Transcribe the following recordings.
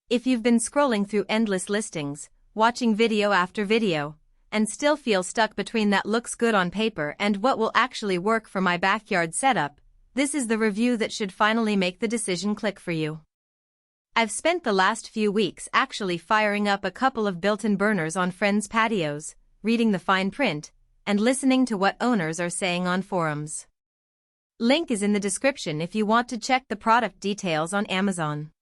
If you've been scrolling through endless listings, watching video after video, and still feel stuck between that looks good on paper and what will actually work for my backyard setup, this is the review that should finally make the decision click for you. I've spent the last few weeks actually firing up a couple of built-in burners on friends' patios, reading the fine print, and listening to what owners are saying on forums. Link is in the description if you want to check the product details on Amazon.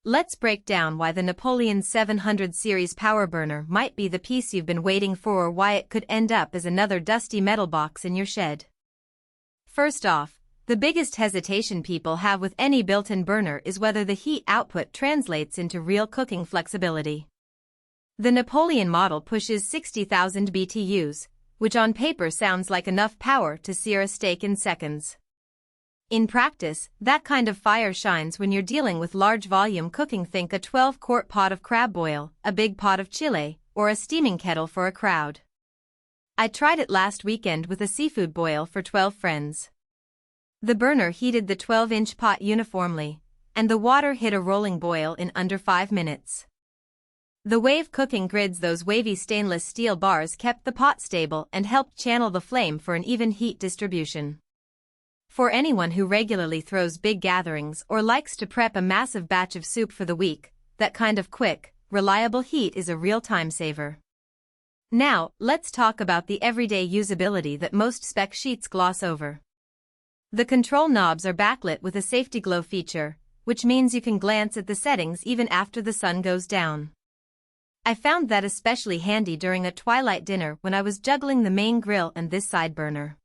Let's break down why the Napoleon 700 series power burner might be the piece you've been waiting for, or why it could end up as another dusty metal box in your shed. First off, the biggest hesitation people have with any built-in burner is whether the heat output translates into real cooking flexibility. The Napoleon model pushes 60,000 BTUs, which on paper sounds like enough power to sear a steak in seconds. In practice, that kind of fire shines when you're dealing with large volume cooking. Think a 12-quart pot of crab boil, a big pot of chile, or a steaming kettle for a crowd. I tried it last weekend with a seafood boil for 12 friends. The burner heated the 12-inch pot uniformly, and the water hit a rolling boil in under 5 minutes. The wave cooking grids, those wavy stainless steel bars, kept the pot stable and helped channel the flame for an even heat distribution. For anyone who regularly throws big gatherings or likes to prep a massive batch of soup for the week, that kind of quick, reliable heat is a real time saver. Now, let's talk about the everyday usability that most spec sheets gloss over. The control knobs are backlit with a safety glow feature, which means you can glance at the settings even after the sun goes down. I found that especially handy during a twilight dinner when I was juggling the main grill and this side burner.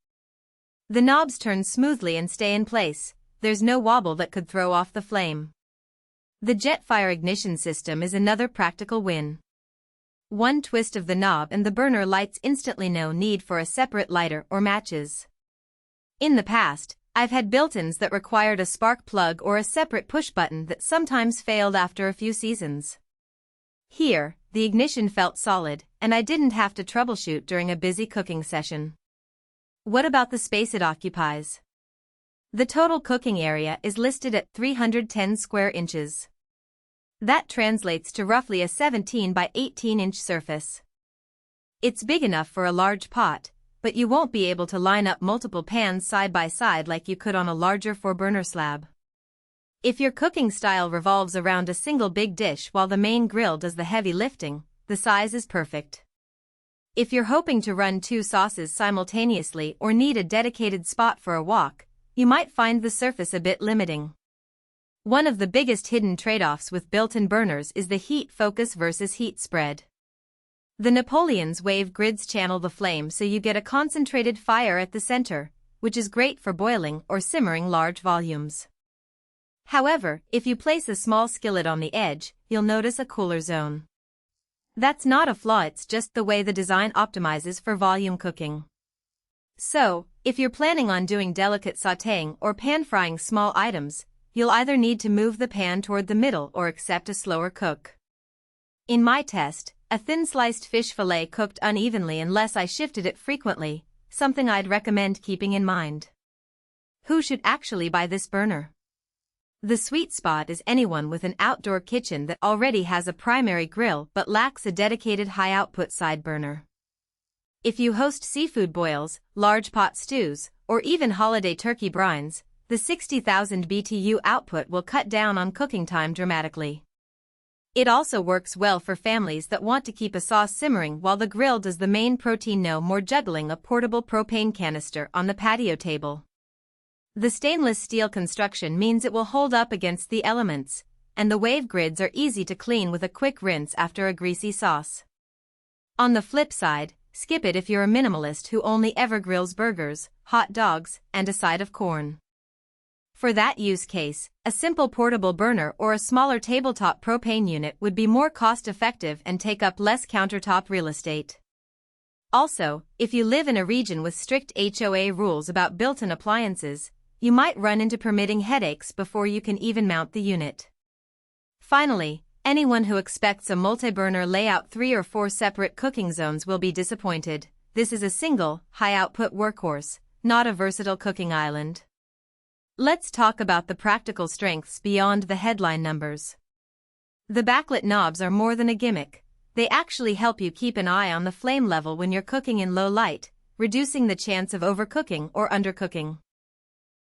The knobs turn smoothly and stay in place, there's no wobble that could throw off the flame. The JETFIRE ignition system is another practical win. One twist of the knob and the burner lights instantly, no need for a separate lighter or matches. In the past, I've had built-ins that required a spark plug or a separate push button that sometimes failed after a few seasons. Here, the ignition felt solid, and I didn't have to troubleshoot during a busy cooking session. What about the space it occupies? The total cooking area is listed at 310 square inches. That translates to roughly a 17 by 18 inch surface. It's big enough for a large pot, but you won't be able to line up multiple pans side by side like you could on a larger 4-burner slab. If your cooking style revolves around a single big dish while the main grill does the heavy lifting, the size is perfect. If you're hoping to run 2 sauces simultaneously or need a dedicated spot for a wok, you might find the surface a bit limiting. One of the biggest hidden trade-offs with built-in burners is the heat focus versus heat spread. The Napoleon's wave grids channel the flame so you get a concentrated fire at the center, which is great for boiling or simmering large volumes. However, if you place a small skillet on the edge, you'll notice a cooler zone. That's not a flaw, it's just the way the design optimizes for volume cooking. So, if you're planning on doing delicate sautéing or pan-frying small items, you'll either need to move the pan toward the middle or accept a slower cook. In my test, a thin-sliced fish fillet cooked unevenly unless I shifted it frequently, something I'd recommend keeping in mind. Who should actually buy this burner? The sweet spot is anyone with an outdoor kitchen that already has a primary grill but lacks a dedicated high-output side burner. If you host seafood boils, large pot stews, or even holiday turkey brines, the 60,000 BTU output will cut down on cooking time dramatically. It also works well for families that want to keep a sauce simmering while the grill does the main protein. No more juggling a portable propane canister on the patio table. The stainless steel construction means it will hold up against the elements, and the wave grids are easy to clean with a quick rinse after a greasy sauce. On the flip side, skip it if you're a minimalist who only ever grills burgers, hot dogs, and a side of corn. For that use case, a simple portable burner or a smaller tabletop propane unit would be more cost-effective and take up less countertop real estate. Also, if you live in a region with strict HOA rules about built-in appliances, you might run into permitting headaches before you can even mount the unit. Finally, anyone who expects a multi-burner layout 3 or 4 separate cooking zones will be disappointed. This is a single, high-output workhorse, not a versatile cooking island. Let's talk about the practical strengths beyond the headline numbers. The backlit knobs are more than a gimmick. They actually help you keep an eye on the flame level when you're cooking in low light, reducing the chance of overcooking or undercooking.